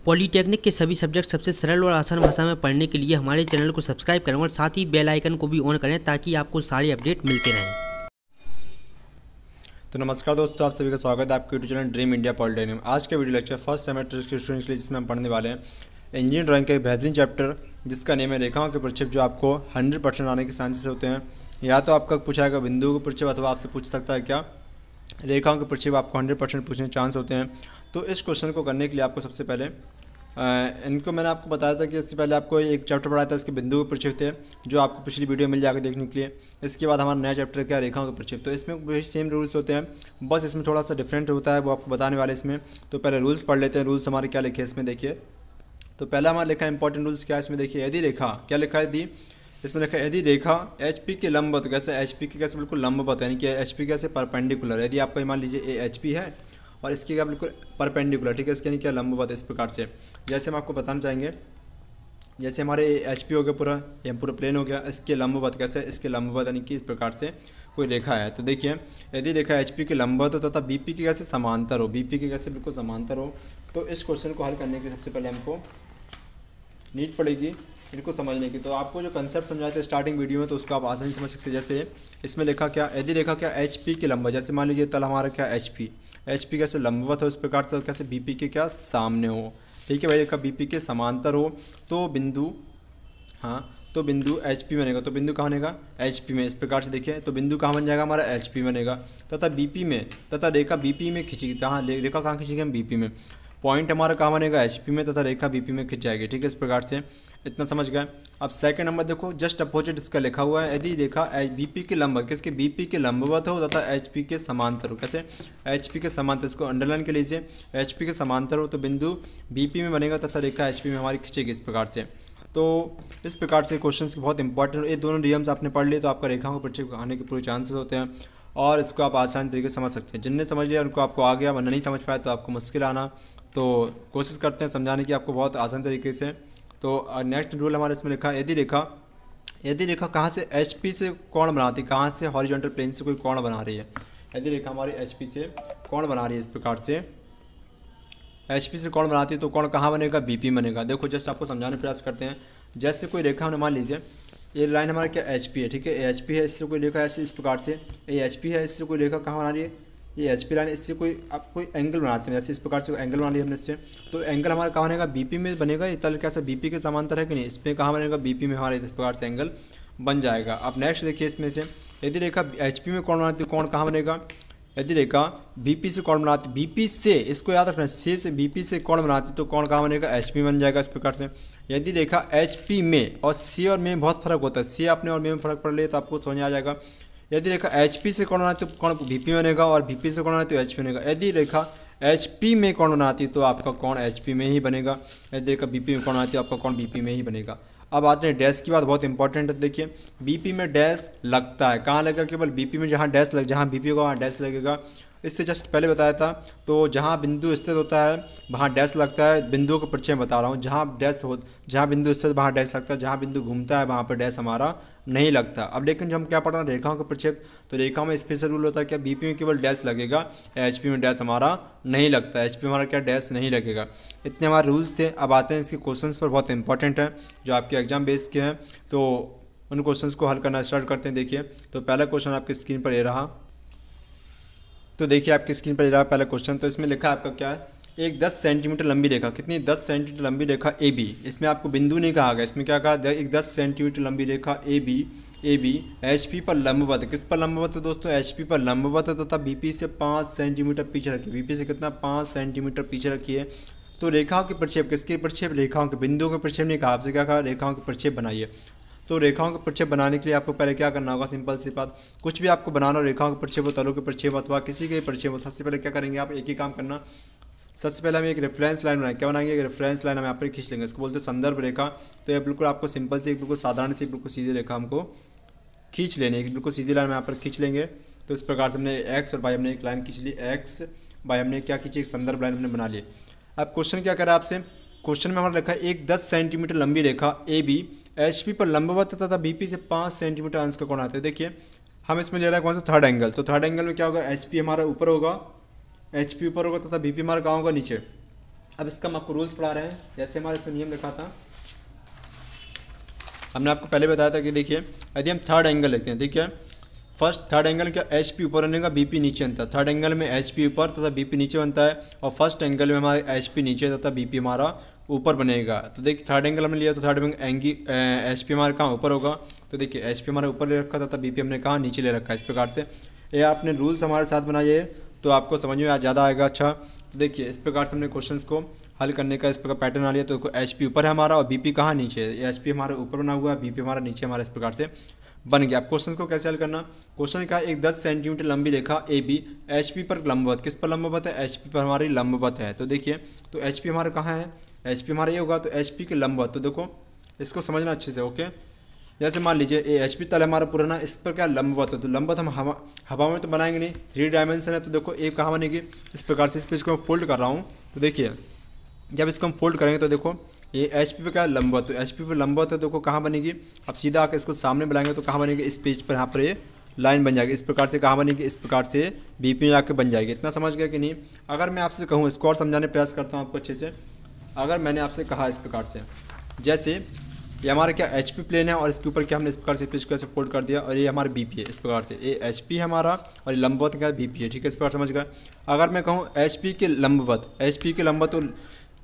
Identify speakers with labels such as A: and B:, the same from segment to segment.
A: Polytechnic के सभी subject सबसे सरल और आसान भाषा में पढ़ने के लिए हमारे चैनल को सब्सक्राइब करें और साथ ही बेल आइकन को भी ऑन करें ताकि आपको सारे अपडेट मिलते रहें।
B: तो नमस्कार दोस्तों, आप सभी का स्वागत है आपके YouTube channel dream India polytechnic. आज का वीडियो लेक्चर फर्स्ट सेमेस्टर के स्टूडेंट्स के लिए जिसमें हम पढ़ने वाले हैं इंजीनियरिंग ड्राइंग का एक बेहतरीन चैप्टर जिसका नेम है रेखाओं के प्रक्षेप, जो आपको 100% आने के चांसेस होते हैं। या तो आपका पूछा जाएगा बिंदु के प्रक्षेप, अथवा आपसे पूछ सकता है क्या रेखाओं के प्रक्षेप, आपको 100% पूछने के चांस होते हैं। तो इस क्वेश्चन को करने के लिए आपको सबसे पहले इनको मैंने आपको बताया था कि इससे पहले आपको एक चैप्टर पढ़ाया था, इसके बिंदु के प्रक्षेप थे, जो आपको पिछली वीडियो मिल जाएगा देखने के लिए। इसके बाद हमारा नया चैप्टर क्या, रेखाओं के प्रक्षेप। तो इसमें वही सेम रूल्स होते हैं, बस इसमें थोड़ा सा डिफरेंट होता है, वो आपको बताने वाले इसमें। तो पहले रूल्स पढ़ लेते हैं। रूल्स हमारे क्या लिखे हैं इसमें देखिए। तो पहला हमारा लिखा है इंपॉर्टेंट रूल्स क्या है इसमें देखिए। यदि रेखा, क्या लिखा है यदि, इसमें लिखा है यदि रेखा एच पी के लंबवत, कैसे एच पी के कैसे बिल्कुल लंबवत, यानी कि एच पी कैसे परपेंडिकुलर। यदि आपको मान लीजिए ए एच पी है और इसकी क्या बिल्कुल परपेंडिकुलर, ठीक है, इसके यानी क्या लंबवत, इस प्रकार से। जैसे हम आपको बताना चाहेंगे, जैसे हमारे एच पी हो गया पूरा, ये पूरा प्लेन हो गया, इसके लंबवत कैसे, इसके लंबवत यानी कि इस प्रकार से कोई रेखा है। तो देखिए यदि रेखा एच पी के लंबवत हो तथा बी पी के कैसे समांतर हो, बी पी के कैसे बिल्कुल समांतर हो, तो इस क्वेश्चन को हल करने के लिए सबसे पहले हमको नीड पड़ेगी इनको समझने की। तो आपको जो कंसेप्ट समझाए थे स्टार्टिंग वीडियो में, तो उसको आप आसानी समझ सकते हैं। जैसे इसमें लिखा क्या, यदि रेखा क्या एच पी के लंबवत, जैसे मान लीजिए तल हमारा क्या एच पी कैसे लंबवत हो, इस प्रकार से कैसे बी पी के क्या सामने हो, ठीक है भाई, रेखा बी पी के समांतर हो, तो बिंदु, हाँ, तो बिंदु एच पी बनेगा। तो बिंदु कहाँ बनेगा, एच पी में, इस प्रकार से देखिए। तो बिंदु कहाँ बन जाएगा हमारा, एच पी बनेगा, तथा बी पी में, तथा रेखा बी पी में खींचेगी। हाँ, रेखा कहाँ खींचेगी हम, बी पी में। पॉइंट हमारा कहाँ बनेगा, एच पी में, तथा रेखा बी पी में खिंच जाएगी, ठीक है, इस प्रकार से। इतना समझ गए। अब सेकंड नंबर देखो, जस्ट अपोजिट इसका लिखा हुआ है, यदि रेखा बी पी के लंबवत, किसके, बी पी के लंबवत हो तथा एच पी के समांतर हो, कैसे, एच पी के समांतर, इसको अंडरलाइन के लीजिए, एच पी के समांतर हो, तो बिंदु बी पी में बनेगा तथा रेखा एच पी में हमारी खिंचेगी, इस प्रकार से। तो इस प्रकार से क्वेश्चंस बहुत इंपॉर्टेंट, ये दोनों नियम्स आपने पढ़ लिए तो आपका रेखाओं के प्रक्षेप आने के पूरे चांसेस होते हैं, और इसको आप आसान तरीके से समझ सकते हैं। जिनने समझ लिया उनको आपको आ गया, वरना नहीं समझ पाए तो आपको मुश्किल आना। तो कोशिश करते हैं समझाने की आपको बहुत आसान तरीके से। तो नेक्स्ट रूल हमारे इसमें लिखा है, यदि रेखा कहाँ से एच पी से कोण बनाती, कहाँ से हॉरिजॉन्टल प्लेन से कोई कोण बना रही है। यदि रेखा हमारी एच पी से कोण बना रही है, इस प्रकार से एच पी से कोण बनाती है, तो कोण कहाँ बनेगा, बी पी बनेगा। देखो जस्ट आपको समझाने प्रयास करते हैं। जैसे कोई रेखा हमने मान लीजिए, ये लाइन हमारा क्या एच पी है, ठीक है, ए एच पी है, इससे कोई रेखा ऐसे इस प्रकार से, ये एच पी है, इससे कोई रेखा कहाँ बना रही है, ये एच पी लाइन, इससे कोई आप कोई एंगल बनाते हैं, जैसे इस प्रकार से एंगल बना लिया हमने इससे, तो एंगल हमारा कहाँ बनेगा, बीपी में बनेगा। ये तल कैसा बी पी के समांतर है कि नहीं, इस पर कहाँ बनेगा, बीपी में हमारे इस प्रकार से एंगल बन जाएगा। अब नेक्स्ट देखिए इसमें से, यदि रेखा एच पी में कोण बनाती है, कोण कहाँ बनेगा, यदि रेखा बीपी से कोण बनाती, बीपी से, इसको याद रखना, सी से बीपी से कोण बनाती तो कोण कहाँ बनेगा, एच पी बन जाएगा, इस प्रकार से। यदि रेखा एच पी में, और सी और में बहुत फर्क होता है, सी आपने और में फर्क पड़ लिया तो आपको समझ आ जाएगा। यदि रेखा एच पी से कोण बनाती तो कोण बी पी बनेगा, और बी पी से कोण बनाती तो एच पी बनेगा। यदि रेखा एच पी में कोण बनाती तो आपका कोण एच पी में ही बनेगा। यदि रेखा बी पी में कोण बनाती तो आपका कोण बी पी में ही बनेगा। अब आते हैं डैश की बात, बहुत इंपॉर्टेंट है। देखिए बीपी में डैश लगता है, कहाँ लगेगा, केवल बीपी में, जहाँ डैश लग, जहाँ बीपी होगा वहाँ डैश लगेगा। इससे जस्ट पहले बताया था। तो जहाँ बिंदु स्थित होता है वहाँ डैश लगता है, बिंदुओं का परिचय बता रहा हूँ। जहाँ बिंदु स्थित वहाँ डैश लगता है, जहाँ बिंदु घूमता है वहाँ पर डैश हमारा नहीं लगता। अब लेकिन जो हम क्या पढ़ रहे हैं, रेखाओं का प्रक्षेप, तो रेखाओं में स्पेशल रूल होता है क्या, बीपी में केवल डैश लगेगा, एच पी में डैश हमारा नहीं लगता, एच पी हमारा क्या डैश नहीं लगेगा। इतने हमारे रूल्स थे। अब आते हैं इसके क्वेश्चंस पर, बहुत इंपॉर्टेंट है जो आपके एग्जाम बेस के हैं। तो उन क्वेश्चंस को हल करना स्टार्ट करते हैं। देखिए तो पहला क्वेश्चन आपकी स्क्रीन पर ये रहा। तो देखिए आपकी स्क्रीन पर ये रहा पहला क्वेश्चन। तो इसमें लिखा है आपका क्या है, एक 10 सेंटीमीटर लंबी रेखा, कितनी, 10 सेंटीमीटर लंबी रेखा ए बी, इसमें आपको बिंदु नहीं कहा गया, इसमें क्या कहा, एक 10 सेंटीमीटर लंबी रेखा ए बी एच पी पर लंबवत है। किस पर लंबवत है दोस्तों, एच पी पर लंबवत है, तथा बी पी से 5 सेंटीमीटर पीछे रखी है। बी पी से कितना, 5 सेंटीमीटर पीछे रखी है। तो रेखाओं के प्रक्षेप, किसके प्रक्षेप, रेखाओं के, बिंदुओं के प्रक्षेप नहीं कहा, आपसे क्या कहा, रेखाओं के प्रक्षेप बनाइए। तो रेखाओं के प्रक्षेप बनाने के लिए आपको पहले क्या करना होगा, सिंपल सी बात, कुछ भी आपको बनाना हो, रेखाओं के प्रक्षेप हो, तलों के प्रक्षेप अथवा किसी के प्रक्षेप हो, सबसे पहले क्या करेंगे आप, एक ही काम करना। सबसे पहले हम एक रेफरेंस लाइन बनाएंगे। क्या बनाएंगे, एक रेफरेंस लाइन हम यहाँ पर खींच लेंगे, इसको बोलते हैं संदर्भ रेखा। तो ये बिल्कुल आपको सिंपल से, एक बिल्कुल साधारण सी, बिल्कुल सीधी रेखा हमको खींच लेनी है, बिल्कुल सीधी लाइन में यहाँ पर खींच लेंगे। तो इस प्रकार से हमने एक्स और वाई हमने एक लाइन खींच ली, एक्स वाई हमने क्या खींची, एक संदर्भ लाइन हमने बना ली। अब क्वेश्चन क्या करा आपसे, क्वेश्चन में हमारा लिखा है एक 10 सेंटीमीटर लंबी रेखा ए बी एच पी पर लंबवत तथा बी पी से 5 सेंटीमीटर अंश का कोण आता है। देखिए हम इसमें ले रहे हैं कौन सा, थर्ड एंगल। तो थर्ड एंगल में क्या होगा, एच पी हमारा ऊपर होगा, एच पी ऊपर होगा तथा बी पी हमारा कहाँ होगा, नीचे। अब इसका हम आपको रूल्स पढ़ा रहे हैं। जैसे हमारे इसमें नियम लिखा था, हमने आपको पहले बताया था कि देखिए यदि हम थर्ड एंगल लेते हैं, ठीक है, फर्स्ट थर्ड एंगल का एच पी ऊपर बनेगा, बी पी नीचे बनता है। थर्ड एंगल में एच पी ऊपर तथा बी पी नीचे बनता है, और फर्स्ट एंगल में हमारा एच पी नीचे तथा बी पी हमारा ऊपर बनेगा। तो देखिए थर्ड एंगल हमने लिया तो थर्ड एंगल एच पी हमारा कहाँ ऊपर होगा, तो देखिए एच पी हमारा ऊपर ले रखा था तथा बी पी हमने कहाँ नीचे ले रखा है। इस प्रकार से ये आपने रूल्स हमारे साथ बनाइए तो आपको समझ में ज़्यादा आएगा। अच्छा, तो देखिए इस प्रकार से हमने क्वेश्चंस को हल करने का इस प्रकार पैटर्न आ लिया। तो एच पी ऊपर है हमारा और बी पी कहाँ नीचे है, एच पी हमारे ऊपर बना हुआ है, बी पी हमारा नीचे हमारा इस प्रकार से बन गया। अब क्वेश्चन को कैसे हल करना, क्वेश्चन का एक 10 सेंटीमीटर लंबी रेखा ए बी एच पी पर लंबवत, किस पर लंबवत है, एच पी पर हमारी लंबवत है। तो देखिए तो एच पी हमारा कहाँ है, एच पी हमारा ये होगा, तो एच पी के लंबवत। तो देखो इसको समझना अच्छे से, ओके। जैसे मान लीजिए ये एच पी तल हमारा पुराना, इस पर क्या लंबवत है, तो लंबवत हम हवा में तो बनाएंगे नहीं, 3 डायमेंशन है। तो देखो ए कहाँ बनेगी, इस प्रकार से इस पेज को मैं फोल्ड कर रहा हूँ। तो देखिए जब इसको हम फोल्ड करेंगे तो देखो ये एच पी पे क्या लंबवत, तो एच पी पे लंबवत है, देखो कहाँ बनेगी। अब सीधा आकर इसको सामने बनाएंगे तो कहाँ बनेगी, इस पेज पर यहाँ पर ये लाइन बन जाएगी। इस प्रकार से कहाँ बनेगी, इस प्रकार से बी पी में आके बन जाएगी। इतना समझ गया कि नहीं। अगर मैं आपसे कहूँ, इसको और समझाने प्रयास करता हूँ आपको अच्छे से। अगर मैंने आपसे कहा इस प्रकार से, जैसे ये हमारा क्या एच पी प्लेन है और इसके ऊपर क्या हमने इस प्रकार से पेज को ऐसे फोल्ड कर दिया, और ये हमारा बी पी है। इस प्रकार से ये एच पी है हमारा और ये लंबवत क्या बी पी है, ठीक है। इस प्रकार समझ गए। अगर मैं कहूँ एच पी के लंबवत, एच पी के लंबवत तो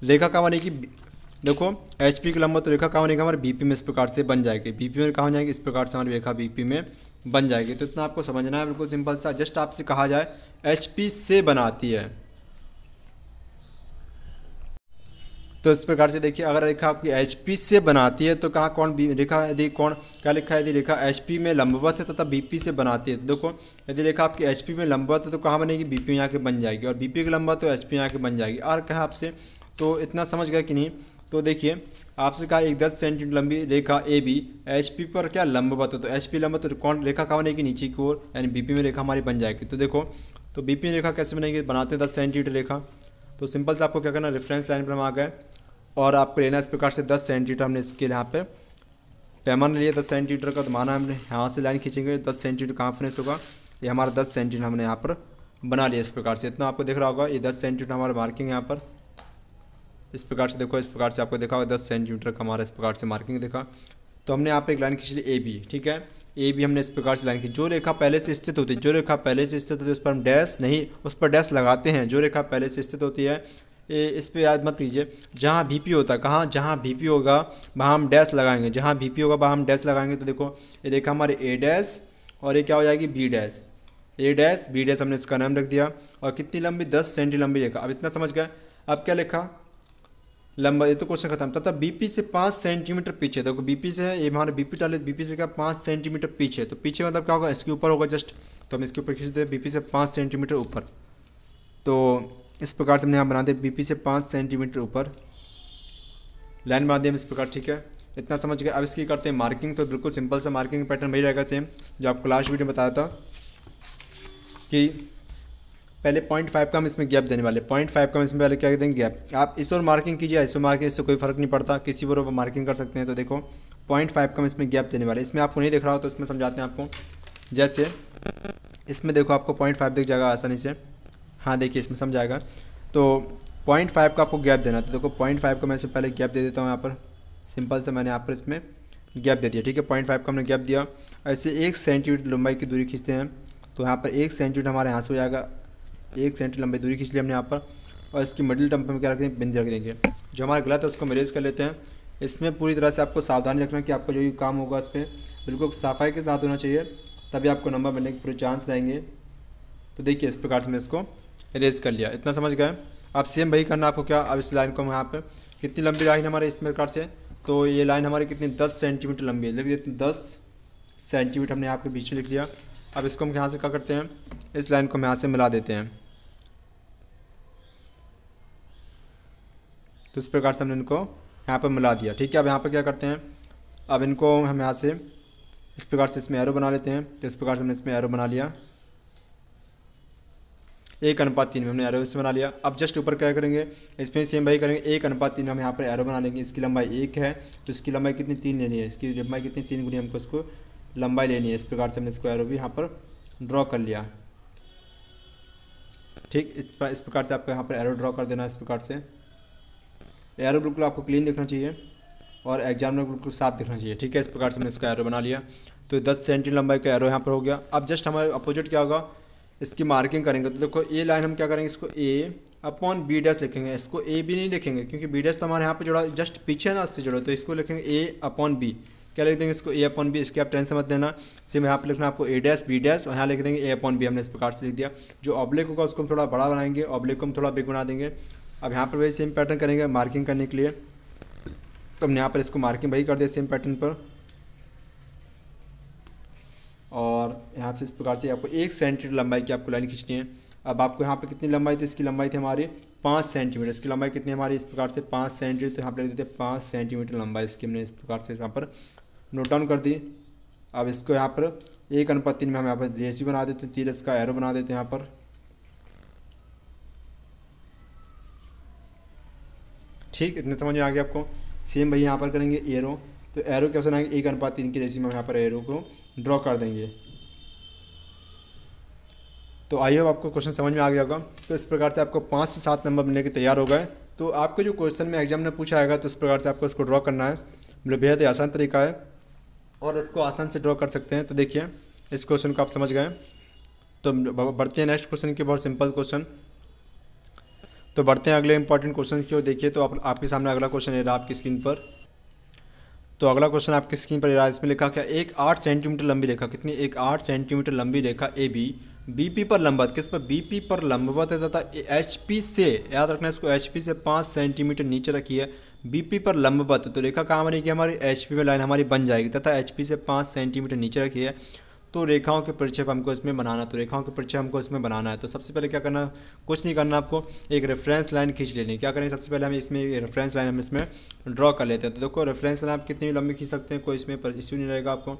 B: रेखा कहाँ बनेगी, देखो एच पी के लंबवत तो रेखा कहाँ बनेगी, हमारे बी पी में इस प्रकार से बन जाएगी। बी पी में कहाँ जाएगी, इस प्रकार से हमारी रेखा बी पी में बन जाएगी। तो इतना आपको समझना है, बिल्कुल सिंपल सा। जस्ट आपसे कहा जाए एच पी से बनाती है, तो इस प्रकार से देखिए अगर रेखा आपकी एच पी से बनाती है तो कहाँ कौन रेखा, यदि कौन क्या लिखा है, यदि रेखा एच पी में लंबवत है तथा बी पी से बनाती है। तो देखो यदि रेखा आपकी एच पी में लंबवत है तो कहाँ बनेगी, बी पी में आके बन जाएगी, और बी पी की लंबवत तो एच पी में आके बन जाएगी। और कहा आपसे, तो इतना समझ गया कि नहीं। तो देखिए आपसे कहा एक 10 सेंटीमीटर लंबी रेखा ए बी एच पी पर क्या लंबवत है, तो एच पी लंबवत तो कौन रेखा कहाँ बनेगी, नीचे की ओर, यानी बी पी में रेखा हमारी बन जाएगी। तो देखो तो बी पी में रेखा कैसे बनेगी, बनाते हैं 10 सेंटीमीटर रेखा। तो सिंपल से आपको क्या करना, रेफरेंस लाइन पर हम आ गए और आपको लेना इस प्रकार से 10 सेंटीमीटर। हमने इसके यहाँ पे पैमाना लिया 10 सेंटीमीटर का, तो माना हमने यहाँ से लाइन खींचेंगे 10 सेंटीमीटर कहाँ फिनिश होगा, ये हमारा 10 सेंटीमीटर हमने यहाँ पर बना लिया। इस प्रकार से इतना आपको दिख रहा होगा, ये 10 सेंटीमीटर हमारा मार्किंग यहाँ पर इस प्रकार से देखो, इस प्रकार से आपको देखा होगा 10 सेंटीमीटर का हमारा इस प्रकार से मार्किंग देखा। तो हमने यहाँ पे एक लाइन खींच ली ए बी, ठीक है। ए बी हमने इस प्रकार से लाइन की, जो रेखा पहले से स्थित होती है, जो रेखा पहले से स्थित होती है उस पर हम डैश नहीं, उस पर डैश लगाते हैं। जो रेखा पहले से स्थित होती है इस पे याद मत कीजिए, जहाँ वी पी होता है, कहाँ जहाँ वी पी होगा वहाँ हम डैश लगाएंगे, जहाँ वी पी होगा वहाँ हम डैश लगाएंगे। तो देखो ये रेखा हमारे ए डैश और ये क्या हो जाएगी बी डैश, ए डैश बी डैश हमने इसका नाम रख दिया। और कितनी लंबी, 10 सेंटी लंबी रेखा। अब इतना समझ गए। अब क्या लिखा, लंबा, ये तो क्वेश्चन खत्म। तथा बीपी से 5 सेंटीमीटर पीछे, देखो बीपी से है, ये हमारे बीपी डाले, बीपी से क्या 5 सेंटीमीटर पीछे। तो पीछे मतलब क्या होगा, इसके ऊपर होगा जस्ट, तो हम इसके ऊपर खींच दें बीपी से 5 सेंटीमीटर ऊपर। तो इस प्रकार से हमने यहाँ बना दिया बीपी से 5 सेंटीमीटर ऊपर लाइन बना दी हम इस प्रकार, ठीक है। इतना समझ गए। अब इसकी करते हैं मार्किंग। तो बिल्कुल सिंपल सा मार्किंग पैटर्न वही रहेगा सेम जो आपको लास्ट वीडियो में बताया था कि पहले 0.5 का हम इसमें गैप देने वाले, 0.5 का हम इसमें पहले क्या देंगे गैप। आप इस और मार्किंग कीजिए, इस और मार्किंग, इससे कोई फर्क नहीं पड़ता, किसी और मार्किंग कर सकते हैं। तो देखो 0.5 का हम इसमें गैप देने वाले, इसमें आपको नहीं दिख रहा हो तो इसमें समझाते हैं आपको। जैसे इसमें देखो आपको 0.5 दिख जाएगा आसानी से, हाँ देखिए इसमें समझ आएगा। तो 0.5 का आपको गैप देना, तो देखो 0.5 का मैं इससे पहले गैप दे देता हूँ यहाँ पर, सिंपल से मैंने यहाँ पर इसमें गैप दे दिया, ठीक है। 0.5 का हमने गैप दिया। ऐसे 1 सेंटीमीटर लंबाई की दूरी खींचते हैं, तो यहाँ पर 1 सेंटीमीटर हमारे यहाँ से हो जाएगा, 1 सेंटीमीटर लंबाई दूरी खींच ली हमने यहाँ पर। और इसकी मिडिल टर्म पर हम क्या रख देंगे, बिंदु रख देंगे। जो हमारा गलत है उसको मेरेज कर लेते हैं। इसमें पूरी तरह से आपको सावधानी रखना कि आपका जो भी काम होगा उस पर बिल्कुल सफाई के साथ होना चाहिए, तभी आपको नंबर मिलने के पूरे चांस रहेंगे। तो देखिए इस प्रकार से मैं इसको इरेज कर लिया, इतना समझ गए। अब सेम वही करना आपको क्या, अब इस लाइन को हम यहाँ पे कितनी लंबी लाइन हमारे इस प्रकार से, तो ये लाइन हमारी कितनी 10 सेंटीमीटर लंबी है, लिख देते हैं 10 सेंटीमीटर हमने यहाँ पे बीच में लिख लिया। अब इसको हम यहाँ से क्या करते हैं, इस लाइन को हम यहाँ से मिला देते हैं। तो इस प्रकार से हमने इनको यहाँ पर मिला दिया, ठीक है। अब यहाँ पर क्या करते हैं, अब इनको हम यहाँ से इस प्रकार से इसमें एरो बना लेते हैं। तो इस प्रकार से हमने इसमें एरो बना लिया, 1:3 में हमने एरो इसमें बना लिया। अब जस्ट ऊपर क्या करेंगे, इसमें सेम वही करेंगे, 1:3 हम यहाँ पर एरो बना लेंगे। इसकी लंबाई 1 है तो इसकी लंबाई कितनी 3 लेनी है, इसकी लंबाई कितनी 3 गुनी हमको इसको लंबाई लेनी है। इस प्रकार से हमने इसको एरो भी यहाँ पर ड्रॉ कर लिया, ठीक। इस प्रकार से आपको यहाँ पर एरो ड्रॉ कर देना इस प्रकार से। एरो बिल्कुल आपको क्लीन दिखना चाहिए और एग्जाम में बिल्कुल साफ दिखना चाहिए। ठीक है, इस प्रकार से हमने इसका एरो बना लिया। तो 10 सेंटीमीटर लंबाई का एरो यहाँ पर हो गया। अब जस्ट हमारे अपोजिट क्या होगा, इसकी मार्किंग करेंगे। तो देखो ये लाइन हम क्या करेंगे, इसको ए अपॉन बी डैश लिखेंगे। इसको ए बी नहीं लिखेंगे क्योंकि बी डैश तो हमारे यहाँ पे जुड़ा जस्ट पीछे है ना, उससे जुड़ो, तो इसको लिखेंगे ए अपॉन बी। क्या लिख देंगे, इसको ए अपॉन बी। इसके आप टेंशन मत देना, सिर्फ यहाँ पे लिखना आपको ए डैश बी डैश, और यहाँ लिख देंगे ए अपॉन बी। हमने इस प्रकार से लिख दिया। जो ऑब्लिक होगा उसको हम थोड़ा बड़ा बनाएंगे, ऑब्लिक को हम थोड़ा बिग बना देंगे। अब यहाँ पर वही सेम पैटर्न करेंगे मार्किंग करने के लिए। तो हमने यहाँ पर इसको मार्किंग वही कर दिया सेम पैटर्न पर, और यहाँ से इस प्रकार से आपको 1 सेंटीमीटर लंबाई की आपको लाइन खींचनी है। अब आपको यहाँ पे कितनी लंबाई थी, इसकी लंबाई थी हमारी 5 सेंटीमीटर। इसकी लंबाई कितनी हमारी, इस प्रकार से 5 सेंटीमीटर। तो यहाँ पर लिख देते हैं 5 सेंटीमीटर लंबाई इसकी हमने इस प्रकार से यहाँ पर नोट डाउन कर दी। अब इसको यहाँ पर 1:3 में हम यहाँ पर रेशियो बना देते हैं, 3 इसका एरो बना देते हैं यहाँ पर। ठीक, इतने समझ में आ गया आपको। सेम भाई यहाँ पर करेंगे एरो। तो एरो कैसे बनाएंगे, 1:3 की रेशियो में यहाँ पर एरो को ड्रॉ कर देंगे। तो आई होप आपको क्वेश्चन समझ में आ गया होगा। तो इस प्रकार से आपको 5 से 7 नंबर मिलने के तैयार हो गए। तो आपको जो क्वेश्चन में एग्जाम में पूछा आएगा तो इस प्रकार से आपको इसको ड्रॉ करना है। मतलब बेहद ही आसान तरीका है और इसको आसान से ड्रॉ कर सकते हैं। तो देखिए इस क्वेश्चन को आप समझ गए। तो बढ़ते हैं नेक्स्ट क्वेश्चन की, बहुत सिंपल क्वेश्चन। तो बढ़ते हैं अगले इंपॉर्टेंट क्वेश्चन की ओर। देखिए तो आपके सामने अगला क्वेश्चन है रहा आपकी स्क्रीन पर। तो अगला क्वेश्चन आपकी स्क्रीन पर रहा, इसमें लिखा क्या, एक 8 सेंटीमीटर लंबी रेखा, कितनी, एक 8 सेंटीमीटर लंबी रेखा ए बी बीपी पर लंबवत, किस पर, बीपी पर लंबवत है तथा एचपी से, याद रखना इसको, एचपी से 5 सेंटीमीटर नीचे रखी है, बीपी पर लंबवत। तो रेखा कहाँ बनेगी हमारी, एचपी में लाइन हमारी बन जाएगी, तथा एचपी से 5 सेंटीमीटर नीचे रखी है। तो रेखाओं के परिक्षेप हमको इसमें बनाना, तो रेखाओं के परिक्षेप हमको इसमें बनाना है। तो सबसे पहले क्या करना, कुछ नहीं करना, आपको एक रेफरेंस लाइन खींच लेनी। क्या करेंगे, सबसे पहले हम इसमें रेफरेंस लाइन हम इसमें ड्रॉ कर लेते हैं। तो देखो रेफरेंस लाइन आप कितनी लंबी खींच सकते हैं, कोई इसमें इश्यू नहीं रहेगा आपको।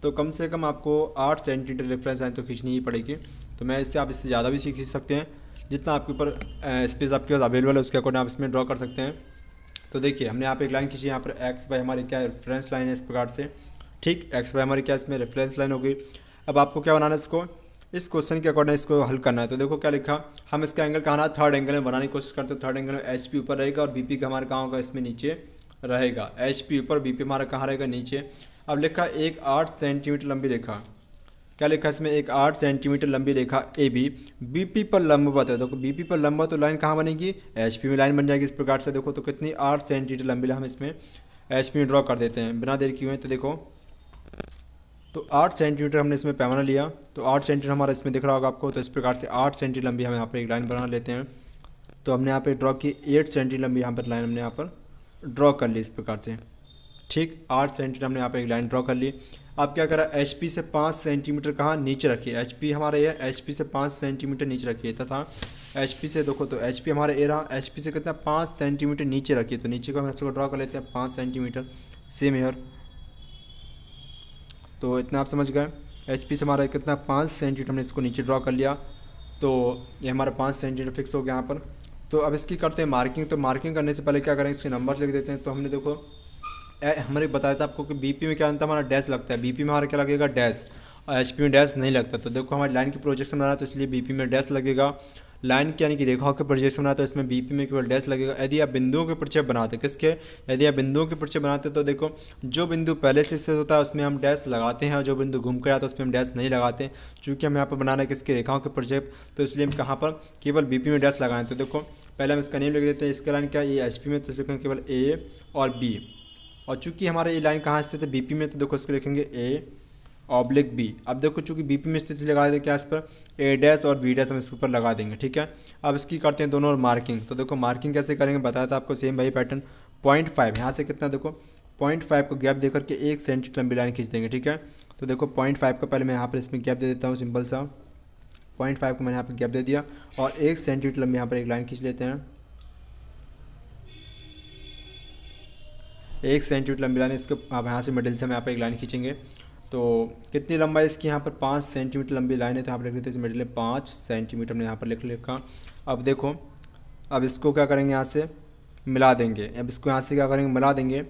B: तो कम से कम आपको 8 सेंटीमीटर रेफरेंस लाइन तो खींचनी ही पड़ेगी। तो मैं इससे आप इससे ज़्यादा भी खींच सकते हैं, जितना आपके ऊपर स्पेस आपके पास अवेलेबल है उसके अकॉर्डिंग आप इसमें ड्रॉ कर सकते हैं। तो देखिए हमने यहाँ पे एक लाइन खींची, यहाँ पर एक्स वाई हमारी क्या रेफरेंस लाइन है इस प्रकार से। ठीक, एक्स वाई हमारी क्या इसमें रेफरेंस लाइन होगी। अब आपको क्या बनाना है, इसको इस क्वेश्चन के अकॉर्डिंग इसको हल करना है। तो देखो क्या लिखा, हम इसका एंगल कहाँ ना, थर्ड एंगल में बनाने की कोशिश करते हैं। थर्ड एंगल में एच पी ऊपर रहेगा और बी पी का हमारा कहाँ होगा, इसमें नीचे रहेगा। एच पी ऊपर, बी पी हमारा कहाँ रहेगा, नीचे। अब लिखा एक 8 सेंटीमीटर लंबी रेखा, क्या लिखा इसमें, एक 8 सेंटीमीटर लंबी रेखा ए बी बीपी पर लंबवत है। देखो बीपी पर लंबवत, तो लाइन कहाँ बनेगी, एचपी में लाइन बन जाएगी इस प्रकार से। देखो तो कितनी 8 सेंटीमीटर लंबी हम इसमें एचपी में ड्रॉ कर देते हैं बिना देर किए हुए। तो देखो तो 8 सेंटीमीटर हमने इसमें पैमाना लिया। तो 8 सेंटीमीटर हमारा इसमें दिख रहा होगा आपको। तो इस प्रकार से 8 सेंटीमीटर लंबी हम यहाँ पर एक लाइन बना लेते हैं। तो हमने यहाँ पर ड्रॉ की 8 सेंटीमीटर लंबी यहाँ पर लाइन हमने यहाँ पर ड्रॉ कर ली इस प्रकार से। ठीक, 8 सेंटीमीटर हमने यहाँ पर एक लाइन ड्रॉ कर ली। अब क्या करा, एचपी से 5 सेंटीमीटर कहाँ नीचे रखिए, एचपी हमारा ये एचपी से 5 सेंटीमीटर नीचे रखिए, तथा एचपी से देखो तो एचपी हमारा ए रहा, एचपी से कितना 5 सेंटीमीटर नीचे रखिए। तो नीचे को हम इसको ड्रॉ कर लेते हैं 5 सेंटीमीटर, सेम हेयर। तो इतना आप समझ गए, एचपी से हमारा कितना 5 सेंटीमीटर हमने इसको नीचे ड्रॉ कर लिया। तो ये हमारा 5 सेंटीमीटर फिक्स हो गया यहाँ पर। तो अब इसकी करते हैं मार्किंग। तो मार्किंग करने से पहले क्या करेंगे, इसके नंबर लिख देते हैं। तो हमने देखो हमारे बताया था आपको कि बीपी में क्या अंतर हमारा डैश लगता है, बीपी में हमारा क्या लगेगा, डैश, और एचपी में डैश नहीं लगता। तो देखो हमारी लाइन की प्रोजेक्शन बनाना है तो इसलिए बीपी में डैश लगेगा। लाइन की यानी कि रेखाओं के प्रोजेक्शन बनाते तो इसमें बीपी में केवल डैश लगेगा। यदि आप बिंदुओं के परिचय बनाते, किसके, यदि आप बिंदुओं के परिचय बनाते तो देखो जो बिंदु पहले से स्थित होता है उसमें हम डैश लगाते हैं, और जो बिंदु घूम कर आता है उसमें हम डैश नहीं लगाते। चूँकि हम यहाँ पर बनाना है किसके, रेखाओं के परिचय, तो इसलिए हम कहाँ पर केवल बीपी में डैश लगाएं। तो देखो पहले हम इसका नेम लिख देते हैं। इसका लाइन क्या, ये एचपी में, तो लिखेंगे केवल ए और बी। और चूंकि हमारे ये लाइन कहाँ स्थित है, बीपी में, तो देखो इसको लिखेंगे ए ऑब्लिक बी। अब देखो चूंकि बीपी में स्थिति लगा देंगे क्या इस पर, ए डैश और बी डैश हम इसके ऊपर लगा देंगे। ठीक है, अब इसकी करते हैं दोनों और मार्किंग। तो देखो मार्किंग कैसे करेंगे बताया था आपको, सेम वही पैटर्न। 0.5 यहाँ से कितना, देखो 0.5 को गैप देकर के 1 सेंटीमीटर लंबी लाइन खींच देंगे। ठीक है, तो देखो 0.5 का पहले मैं यहाँ पर इसमें गैप दे देता हूँ, सिंपल सा 0.5 को मैंने यहाँ पर गैप दे दिया, और 1 सेंटीमीटर लंबी यहाँ पर एक लाइन खींच लेते हैं। 1 सेंटीमीटर लंबी लाइन, इसको अब यहाँ से मिडिल से हम यहाँ पर एक लाइन खींचेंगे। तो कितनी लंबाई इसकी, यहाँ पर 5 सेंटीमीटर लंबी लाइन है। तो यहाँ पर लिख लेते हैं मिडिल में 5 सेंटीमीटर हमने यहाँ पर लिख लिखा। अब देखो अब इसको क्या करेंगे, यहाँ से मिला देंगे। अब इसको यहाँ से क्या करेंगे, मिला देंगे।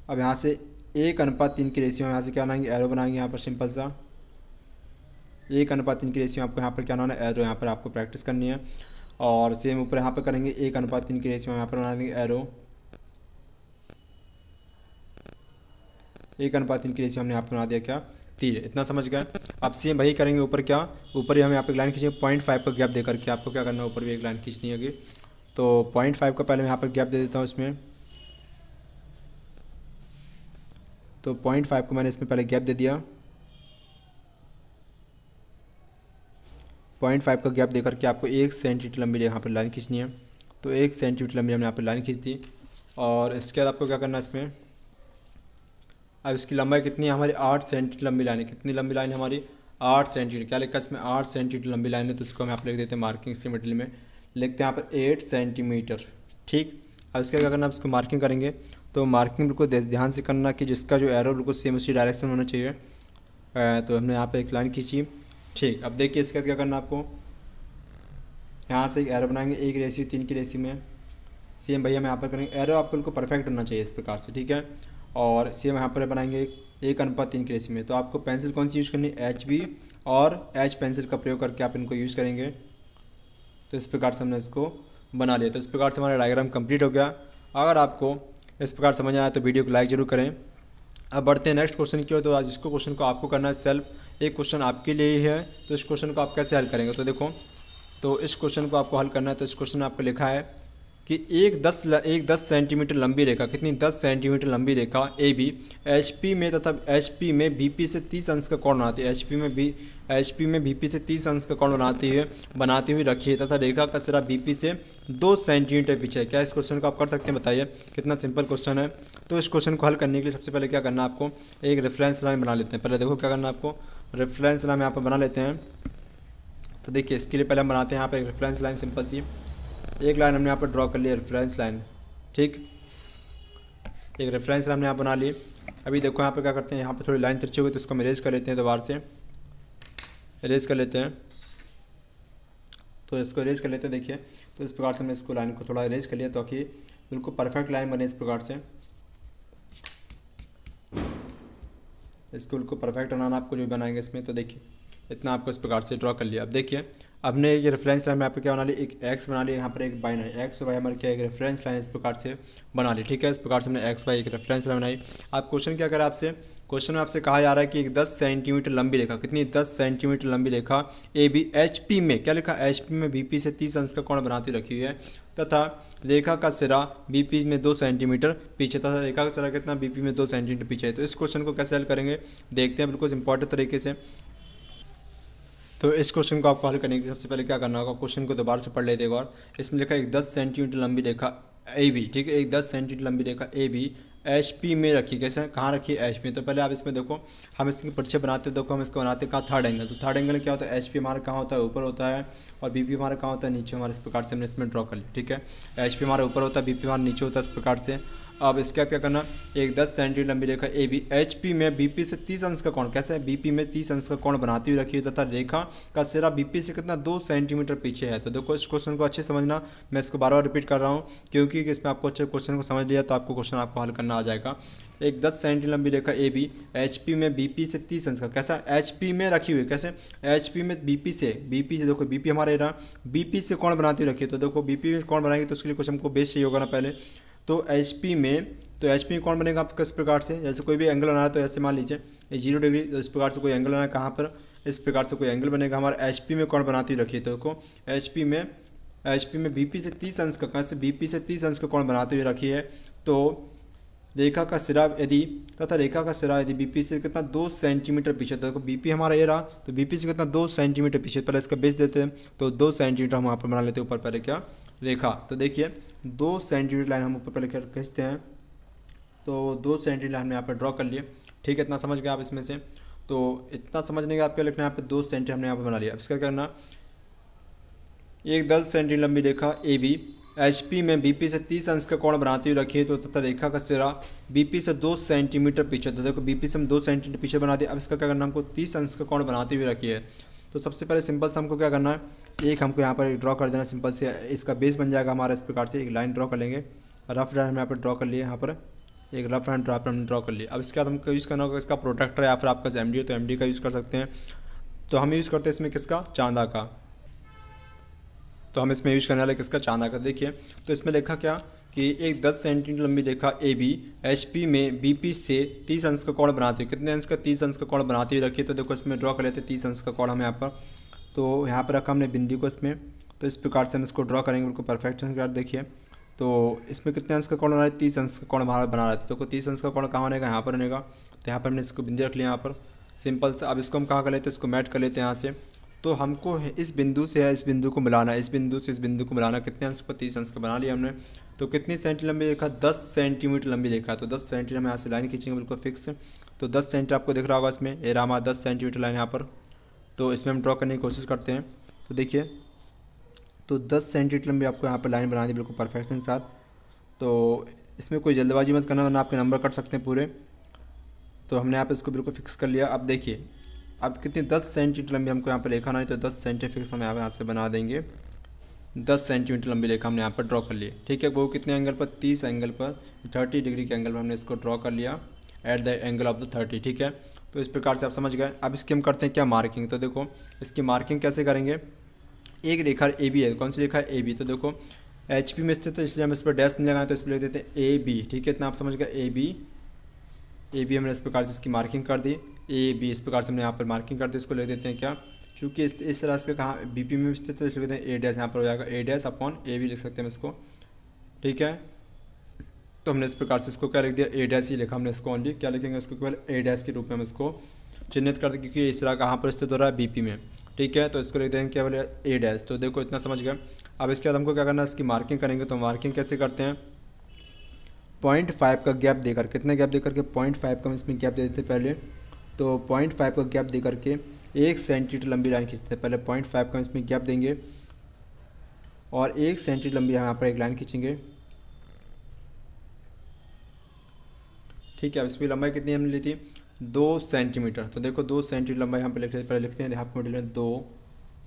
B: अब यहाँ से 1:3 की रेशियो यहाँ से क्या बनाएंगे, एरो बनाएंगे यहाँ पर सिंपल सा 1:3 की रेशियो। आपको यहाँ पर क्या बनाना है, एरो यहाँ पर आपको प्रैक्टिस करनी है। और सेम ऊपर यहाँ पर करेंगे 1:3 की रेशियो यहाँ पर बना देंगे एरो। 1:3 की रेशियो हमने यहाँ पर बना दिया क्या, तीर। इतना समझ गए। अब सेम वही करेंगे ऊपर, क्या ऊपर ही हमें यहाँ पर एक लाइन खींचेंगे 0.5 का गैप देकर के। आपको क्या करना है, ऊपर भी एक लाइन खींचनी होगी। तो 0.5 का पहले मैं यहाँ पर गैप दे देता हूँ इसमें। तो 0.5 को मैंने इसमें पहले गैप दे दिया। 0.5 का गैप देकर के आपको 1 सेंटीमीटर लंबी यहाँ पर लाइन खींचनी है। तो 1 सेंटीमीटर लंबी हमने यहाँ पर लाइन खींच दी। और इसके बाद आपको क्या करना है इसमें, अब इसकी लंबाई कितनी है हमारी, 8 सेंटीमीटर लंबी लाइन है। कितनी लंबी लाइन है हमारी, 8 सेंटीमीटर। क्या लिखा है इसमें, 8 सेंटीमीटर लंबी लाइन है। तो इसको हम यहाँ पर लिख देते हैं मार्किंग इसके मटेरियल में, लिखते हैं यहाँ पर 8 सेंटीमीटर। ठीक, अब इसका क्या करना है, इसको मार्किंग करेंगे। तो मार्किंग बिल्कुल ध्यान से करना कि जिसका जो एरो बिल्कुल सेम उसी डायरेक्शन में होना चाहिए। तो हमने यहाँ पर एक लाइन खींची। ठीक, अब देखिए इसका क्या करना है आपको, यहाँ से एक एरो बनाएंगे 1:3 की रेशियो में। सेम भैया हम यहाँ पर करेंगे, एरो आपको बिल्कुल परफेक्ट होना चाहिए इस प्रकार से, ठीक है। और सेम यहाँ पर बनाएंगे 1:3 की रेशियो में। तो आपको पेंसिल कौन सी यूज़ करनी है, HB और H पेंसिल का प्रयोग करके आप इनको यूज़ करेंगे। तो इस प्रकार से हमने इसको बना लिया। तो इस प्रकार से हमारा डायग्राम कंप्लीट हो गया। अगर आपको इस प्रकार समझ आया तो वीडियो को लाइक जरूर करें। अब बढ़ते हैं नेक्स्ट क्वेश्चन की ओर। तो आज इसको क्वेश्चन को आपको करना है सेल्फ। एक क्वेश्चन आपके लिए ही है, तो इस क्वेश्चन को आप कैसे हल करेंगे। तो देखो, तो इस क्वेश्चन को आपको हल करना है। तो इस क्वेश्चन में आपको लिखा है कि एक 10 सेंटीमीटर लंबी रेखा, कितनी, 10 सेंटीमीटर लंबी रेखा AB HP में तथा HP में VP से 30 अंश का कोण बनाती है। HP में VP से 30 अंश का कोण बनाती हुई रखी है तथा रेखा का सिरा VP से 2 सेंटीमीटर पीछे है। क्या इस क्वेश्चन को आप कर सकते हैं, बताइए। कितना सिंपल क्वेश्चन है। तो इस क्वेश्चन को हल करने के लिए सबसे पहले क्या करना है आपको, एक रेफरेंस लाइन बना लेते हैं। पहले देखो क्या करना है आपको, रेफरेंस लाइन यहाँ पर बना लेते हैं। तो देखिए इसके लिए पहले हम बनाते हैं यहाँ पर एक रेफरेंस लाइन सिंपल सी। एक लाइन हमने यहाँ पर ड्रॉ कर ली, रेफरेंस लाइन। ठीक, एक रेफरेंस लाइन हमने यहाँ बना ली। अभी देखो यहाँ पे क्या करते हैं, यहाँ पे थोड़ी लाइन तिरछी हुई तो इसको हम इरेज कर लेते हैं, दोबारा से इरेज कर लेते हैं। तो इसको इरेज कर लेते हैं। देखिए, तो इस प्रकार से मैं इसको लाइन को थोड़ा इरेज कर लिया ताकि बिल्कुल परफेक्ट लाइन बने। इस प्रकार से इसको बिल्कुल परफेक्ट बनाना आपको जो बनाएंगे इसमें। तो देखिए इतना आपको इस प्रकार से ड्रॉ कर लिया। अब देखिए, अब ने ये रेफरेंस लाइन में यहाँ पे क्या बना ली, एक एक्स बना लिया, यहाँ पर एक बाई बनाई। एक्स और वाई हमारे क्या एक रेफरेंस लाइन इस प्रकार से बना ली। ठीक है, इस प्रकार से हमने एक्स वाई एक रेफरेंस लाइन बनाई। अब क्वेश्चन क्या करा आपसे, क्वेश्चन में आपसे कहा जा रहा है कि एक 10 सेंटीमीटर लंबी रेखा, कितनी, 10 सेंटीमीटर लंबी रेखा AB HP में, क्या लिखा, HP में VP से 30 अंश का कोण बनाती रखी हुई है तथा रेखा का सिरा BP में 2 सेंटीमीटर पीछे, तथा रेखा का सिरा कितना, BP में 2 सेंटीमीटर पीछे है। तो इस क्वेश्चन को कैसे हल करेंगे देखते हैं बिल्कुल इंपॉर्टेंट तरीके से। तो इस क्वेश्चन को आपको हल करने के सबसे पहले क्या करना होगा, क्वेश्चन को दोबारा से पढ़ लेते एक बार। इसमें लिखा है एक 10 सेंटीमीटर लंबी रेखा AB, ठीक है, एक 10 सेंटीमीटर लंबी रेखा AB HP में रखी। कैसे, कहाँ रखी है, HP में। तो पहले आप इसमें देखो, हम इसके परिचय बनाते हैं। देखो हम इसको बनाते हैं कहाँ, थर्ड एंगल। तो थर्ड एंगल क्या होता है, HP हमारा कहाँ होता है, ऊपर होता है, और BP हमारा कहाँ होता है, नीचे। हमारे इस प्रकार से हमने इसमें ड्रॉ कर लिया। ठीक है, HP हमारा ऊपर होता है, BP हमारा नीचे होता है, इस प्रकार से। अब इसके बाद क्या करना, एक 10 सेंटीमीटर लंबी रेखा AB HP में BP से 30 अंश का कोण, कैसे, BP में 30 अंश का कोण बनाती हुई रखी है तथा रेखा का सिरा BP से कितना, 2 सेंटीमीटर पीछे है। तो देखो इस क्वेश्चन को अच्छे समझना, मैं इसको बार बार रिपीट कर रहा हूँ क्योंकि इसमें आपको अच्छे क्वेश्चन को समझ लिया तो आपको क्वेश्चन आपको हल करना आ जाएगा। एक 10 सेंटीमीटर लंबी रेखा AB HP में BP से 30 अंश का, कैसा, HP में रखी हुई, कैसे, HP में BP से देखो BP हमारे रहा, BP से कोण बनाती हुई रखी है। तो देखो BP में कोण बनाएंगे तो उसके लिए कुछ हमको बेस चाहिए होगा ना पहले। तो HP में कौन बनेगा आपका इस प्रकार से, जैसे कोई भी एंगल बनाना है तो ऐसे मान लीजिए ये 0 डिग्री, तो इस प्रकार से कोई एंगल बनाना है, कहाँ पर, इस प्रकार से कोई एंगल बनेगा। हमारा HP में कौन बनाती रखिए, तो देखो HP में BP से 30 अंश का, कैसे, BP से 30 अंश का कोण बनाते हुए रखी है। तो रेखा का सिरा यदि BP से कितना, 2 सेंटीमीटर पीछे। तो देखो BP हमारा ये रहा, तो BP से कितना, 2 सेंटीमीटर पीछे। पहले इसका बेस देते हैं, तो 2 सेंटीमीटर हम वहाँ पर बना लेते हैं ऊपर पहले क्या, रेखा। तो देखिए 2 सेंटीमीटर लाइन हम ऊपर पहले खींचते हैं। तो 2 सेंटीमीटर हमने यहाँ पर ड्रॉ कर लिए। ठीक है, इतना समझ गए आप इसमें से। तो इतना समझने का आपको लिखना है यहाँ पे 2 सेंटीमीटर हमने यहाँ पर बना लिया। अब इसका क्या करना, एक 10 सेंटीमीटर लंबी रेखा AB HP में BP से 30 अंश का कोण बनाती हुई रखी है। तो तथा रेखा का सिरा BP से 2 सेंटीमीटर पीछे। तो देखो BP से हम 2 सेंटीमीटर पीछे बना दिया। अब इसका क्या करना, हमको 30 अंश का कोण बनाती हुई रखी है। तो सबसे पहले सिंपल से हमको क्या करना है, एक हमको यहाँ पर ड्रॉ कर देना सिंपल से, इसका बेस बन जाएगा हमारा। इस प्रकार से एक लाइन ड्रॉ कर लेंगे, रफ लाइन हम यहाँ पर ड्रॉ कर लिए, यहाँ पर एक रफ लाइन हमने ड्रॉ कर लिया। अब इसके बाद हमको यूज़ करना होगा इसका प्रोटेक्टर, या फिर आपका MD है तो MD का यूज़ कर सकते हैं। तो हम यूज़ करते हैं इसमें किसका, चांदा का। तो हम इसमें यूज़ करने वाले किसका, चांदा का। देखिए तो इसमें लिखा क्या, कि एक 10 सेंटीमीटर लंबी रेखा ए बी एच पी में बी पी से 30 अंश का कोण बनाती है। कितने अंश का? 30 अंश का कोण बनाती हुई रखिए। तो देखो इसमें ड्रॉ कर लेते हैं 30 अंश का कोण हम यहाँ पर। तो यहाँ पर रखा हमने बिंदु को इसमें, तो इस प्रकार से हम इसको ड्रॉ करेंगे बिल्कुल परफेक्ट अंश। देखिए तो इसमें कितने अंश का कोण बना रहा है? 30 अंश का कोण बना रहा है। तो देखो 30 अंश का कोण कहाँ बनेगा? यहाँ पर बनेगा। तो यहाँ पर हमने इसको बिंदु रख लिया यहाँ पर सिंपल से। अब इसको हम कहाँ कर लेते हैं? इसको मैट कर लेते हैं यहाँ से। तो हमको इस बिंदु से इस बिंदु को मिलाना है, इस बिंदु से इस बिंदु को मिलाना। कितने अंश पर? 30 अंश का बना लिया हमने। तो कितनी सेंटीमीटर लंबी रेखा? 10 सेंटीमीटर लंबी रेखा। तो 10 सेंटीमीटर हम यहाँ से लाइन खींचेंगे बिल्कुल फिक्स। तो 10 सेंटीमीटर आपको दिख रहा होगा इसमें, ये रामा 10 सेंटीमीटर लाइन यहाँ पर। तो इसमें हम ड्रॉ करने की कोशिश करते हैं। तो देखिए तो 10 सेंटीमीटर लंबी आपको यहाँ पर लाइन बना दी बिल्कुल परफेक्शन के साथ। तो इसमें कोई जल्दबाजी मत करना वरना आपके नंबर कट सकते हैं पूरे। तो हमने यहाँ पर इसको बिल्कुल फिक्स कर लिया। अब देखिए अब कितनी 10 सेंटीमीटर लंबी हमको यहाँ पर रेखा बनानी। तो 10 सेंटीमीटर फिक्स हम यहाँ से बना देंगे। 10 सेंटीमीटर लंबी रेखा हमने यहाँ पर ड्रॉ कर ली। ठीक है, वो कितने एंगल पर? 30 एंगल पर, 30 डिग्री के एंगल पर हमने इसको ड्रॉ कर लिया at the angle of the 30। ठीक है, तो इस प्रकार से आप समझ गए। अब इसकी हम करते हैं क्या? मार्किंग। तो देखो इसकी मार्किंग कैसे करेंगे? एक रेखा ए बी है। कौन सी रेखा? A B. तो देखो एच पी में स्थित है इसलिए हम इस पर डैश नहीं लगाएं, तो इस पर लिख देते हैं ए बी। ठीक है, इतना आप समझ गए। ए बी हमने इस प्रकार से इसकी मार्किंग कर दी। ए बी इस प्रकार से हमने यहाँ पर मार्किंग कर दी। इसको लिख देते हैं क्या? चूँकि इस तरह से कहाँ बी पी में स्थित है लिख देते हैं ए डैश। यहाँ पर हो जाएगा ए डैश अपॉन ए बी लिख सकते हैं हम इसको। ठीक है, तो हमने इस प्रकार से इसको क्या लिख दिया? ए डैश ही लिखा हमने इसको। ओनली क्या लिखेंगे? इसको केवल ए डैश के रूप में हम इसको चिन्हित कर दें क्योंकि इस तरह कहाँ पर स्थित हो रहा है? बी पी में। ठीक है, तो इसको लिख देंगे केवल ए डैश। तो देखो इतना समझ गए। अब इसके बाद हमको क्या करना है? इसकी मार्किंग करेंगे। तो मार्किंग कैसे करते हैं? 0.5 का गैप देकर। कितने गैप देकर के? 0.5 का हम इसमें गैप दे देते पहले। तो 0.5 का गैप देकर के 1 सेंटीमीटर लंबी लाइन खींचते हैं। पहले 0.5 का हम इसमें गैप देंगे और 1 सेंटीमीटर लंबी यहाँ पर एक लाइन खींचेंगे। ठीक है, अब इसकी लंबाई कितनी हमने ली थी? 2 सेंटीमीटर। तो देखो 2 सेंटीमीटर लंबाई यहाँ पर लिखते, पहले लिखते हैं हाफ मिनट में 2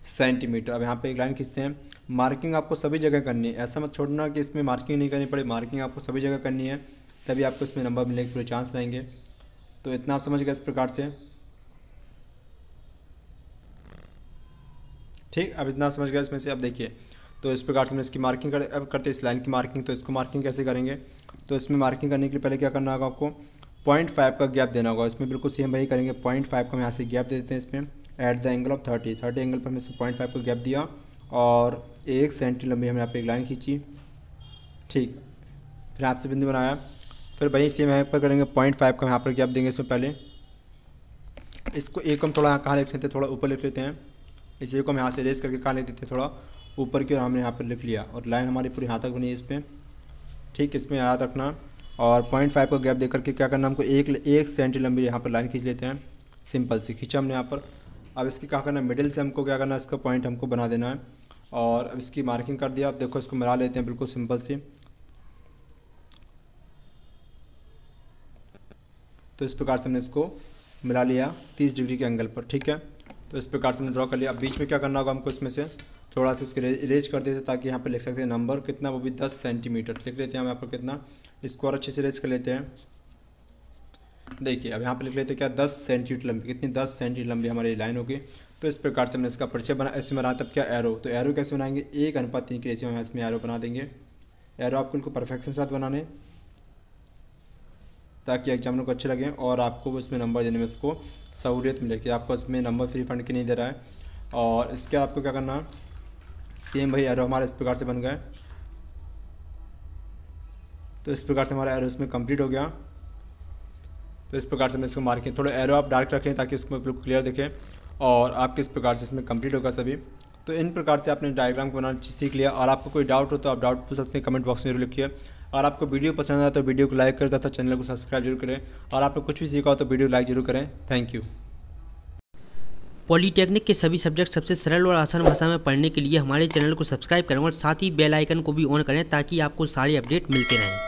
B: सेंटीमीटर। अब यहाँ पे एक लाइन खींचते हैं। मार्किंग आपको सभी जगह करनी है, ऐसा मत छोड़ना कि इसमें मार्किंग नहीं करनी पड़े। मार्किंग आपको सभी जगह करनी है, तभी आपको इसमें नंबर मिलने के पूरे चांस रहेंगे। तो इतना आप समझ गए इस प्रकार से। ठीक, अब इतना आप समझ गए इसमें से। अब देखिए तो इस प्रकार से हमने इसकी मार्किंग अब करते हैं इस लाइन की मार्किंग। तो इसको मार्किंग कैसे करेंगे? तो इसमें मार्किंग करने के लिए पहले क्या करना होगा? आपको 0.5 का गैप देना होगा। इसमें बिल्कुल सेम वही करेंगे। 0.5 का हम यहाँ से गैप दे देते हैं इसमें at the angle of 30 angle पर हमने इसे 0.5 का गैप दिया और 1 सेंटीमीटर लंबी हमने यहाँ पे एक लाइन खींची। ठीक, फिर आपसे बिंदु बनाया। फिर वहीं सेम यहाँ पर करेंगे 0.5 का यहाँ पर गैप देंगे इसमें पहले। इसको एक हम थोड़ा कहाँ लिख लेते हैं? थोड़ा ऊपर लिख लेते हैं। इस एक को हम यहाँ से रेस करके कहाँ लिख देते हैं? थोड़ा ऊपर की ओर हमने यहाँ पर लिख लिया और लाइन हमारी पूरी यहाँ तक बनी है इस पर। ठीक, इसमें याद रखना। और 0.5 का गैप दे करके क्या करना हमको? 1 सेंटीमीटर लंबी यहाँ पर लाइन खींच लेते हैं। सिंपल से खींचा हमने यहाँ पर। अब इसकी क्या करना है? मिडिल से हमको क्या करना है? इसका पॉइंट हमको बना देना है और अब इसकी मार्किंग कर दिया। अब देखो इसको मिला लेते हैं बिल्कुल सिंपल सी। तो इस प्रकार से हमने इसको मिला लिया 30 डिग्री के एंगल पर। ठीक है, तो इस प्रकार से हमने ड्रॉ कर लिया। अब बीच में क्या करना होगा हमको? इसमें से थोड़ा सा इसके इरेज कर देते ताकि यहाँ पर लिख सकते हैं नंबर कितना, वो भी 10 सेंटीमीटर लिख लेते हैं हम यहाँ पर। कितना? इसको और अच्छे से इरेज कर लेते हैं। देखिए अब यहाँ पर लिख लेते हैं क्या? 10 सेंटीमीटर लंबी। कितनी? 10 सेंटीमीटर लंबी हमारी लाइन होगी। तो इस प्रकार से हमने इसका परिचय बना। ऐसे बना तब क्या? एरो। तो एरो कैसे बनाएंगे? 1:3 के रेशियो में इसमें एरो बना देंगे। एरो आपको इनको परफेक्शन के साथ बनाने ताकि एग्जामिनर को अच्छे लगे और आपको उसमें नंबर देने में उसको सहूलियत मिले कि आपको उसमें नंबर फ्री फंड की नहीं दे रहा है। और इसके आपको क्या करना? सेम वही एरो हमारे इस प्रकार से बन गए। तो इस प्रकार से हमारा एरो इसमें कंप्लीट हो गया। तो इस प्रकार से हमने इसको मार्किंग, थोड़ा एरो आप डार्क रखें ताकि इसको बिल्कुल क्लियर दिखे और आपके इस प्रकार से इसमें कंप्लीट होगा सभी। तो इन प्रकार से आपने डायग्राम को बनाना सीख लिया। और आपको कोई डाउट हो तो आप डाउट पूछ सकते हैं, कमेंट बॉक्स में जरूर लिखिए। और आपको वीडियो पसंद आया तो वीडियो को लाइक करें तथा चैनल को सब्सक्राइब जरूर करें। और आपने कुछ भी सीखा हो तो वीडियो लाइक जरूर करें। Thank you.
A: पॉलीटेक्निक के सभी सब्जेक्ट सबसे सरल और आसान भाषा में पढ़ने के लिए हमारे चैनल को सब्सक्राइब करें और साथ ही बेल आइकन को भी ऑन करें ताकि आपको सारे अपडेट मिलते रहें।